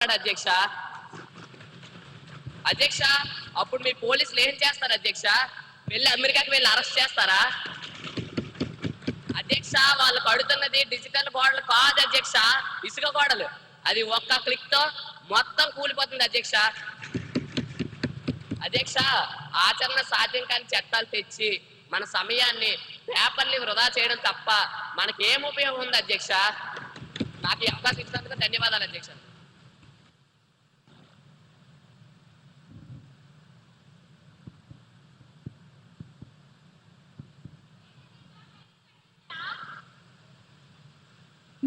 అధ్యక్ష. అధ్యక్ష, అప్పుడు మీ పోలీసులు ఏం చేస్తారు అధ్యక్ష? వెళ్ళి అమెరికాకి వెళ్ళి అరెస్ట్ చేస్తారా? అధ్యక్ష, వాళ్ళు కడుతున్నది డిజిటల్ గోడలు కాదు అధ్యక్ష, ఇసుక గోడలు. అది ఒక్క క్లిక్ తో మొత్తం కూలిపోతుంది అధ్యక్ష. అధ్యక్ష, ఆచరణ సాధ్యం కాని చట్టాలు తెచ్చి మన సమయాన్ని పేపర్ని వృధా చేయడం తప్ప మనకేం ఉపయోగం ఉంది అధ్యక్ష? నాకు ఈ అవకాశం ఇచ్చినందుకు ధన్యవాదాలు అధ్యక్ష.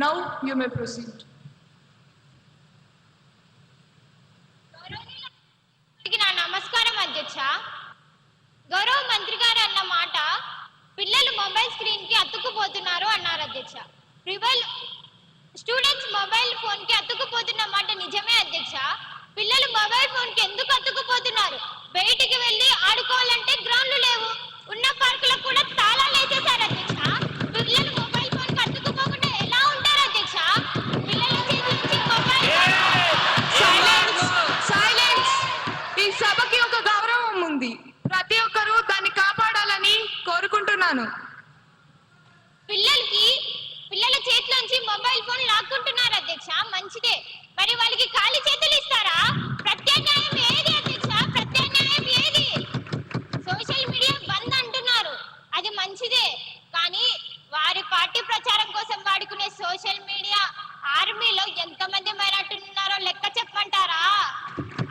Now you may proceed. నమస్కారం అధ్యక్ష. గౌరవ మంత్రి గారు అన్న మాట, పిల్లలు మొబైల్ స్క్రీన్ కి అతుక్కుపోతున్నారు అన్నారు అధ్యక్ష. స్టూడెంట్స్ మొబైల్ ఫోన్ కి అతుక్కుపోతున్న మాట నిజమే అధ్యక్ష. పిల్లలు మొబైల్ ఫోన్ కి ఎందుకు అతుక్కుపోతున్నారు? బయటికి వెళ్ళి ఆడుకోవాలంటే గ్రౌండ్లు లేవు, ఉన్న పార్కులకు కూడా తాళాలు వేసేశారు అధ్యక్ష. పిల్లలు మొబైల్ ఫోన్ కి అతుక్కుపోకుండా ఎలా ఉంటారు అధ్యక్ష? పిల్లల చేతి నుంచి మొబైల్. సైలెన్స్. ఈ సభకి ఒక గౌరవం ఉంది, ప్రతి ఒక్కరూ దాన్ని కాపాడాలని కోరుకుంటున్నాను. పిల్లల చేతిలోంచి మొబైల్ ఫోన్ లాక్కుంటున్నారు అధ్యక్ష. మంచిదే, మరి వాళ్ళకి ఖాళీ చేతులు ఇస్తారా? ప్రత్యామ్నాయం ఏది అధ్యక్ష? ప్రత్యామ్నాయం ఏది? సోషల్ మీడియా బంద్ అంటున్నారు, అది మంచిదే. కానీ వారి పార్టీ ప్రచారం కోసం వాడుకునే సోషల్ మీడియా ఆర్మీలో ఎంతమంది మైనార్టీలు ఉన్నారో లెక్క చెప్పమంటారా?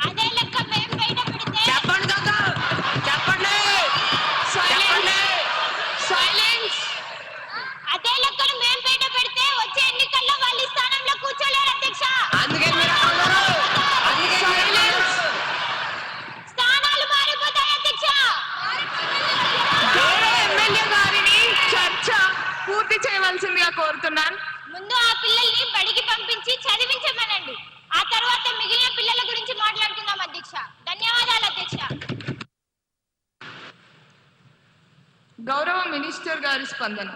అదే లెక్క మేము బయట పెడితే అదే లెక్కను మేము బయట పెడితే వచ్చే ఎన్నికల్లో వాళ్ళు స్థానంలో కూర్చోలేరు అధ్యక్ష. స్థానాలు మారిపోతాయి అధ్యక్ష. ఎమ్మెల్యే గారిని చర్చ పూర్తి చేయవలసిందిగా కోరుతున్నాను. ముందు ఆ పిల్లల్ని బడికి పంపించి చదివించమనండి, ఆ తర్వాత మిగిలిన పిల్లల గురించి మాట్లాడుకుందాం అధ్యక్ష. ధన్యవాదాలు అధ్యక్ష. గౌరవ మినిస్టర్ గారి స్పందన.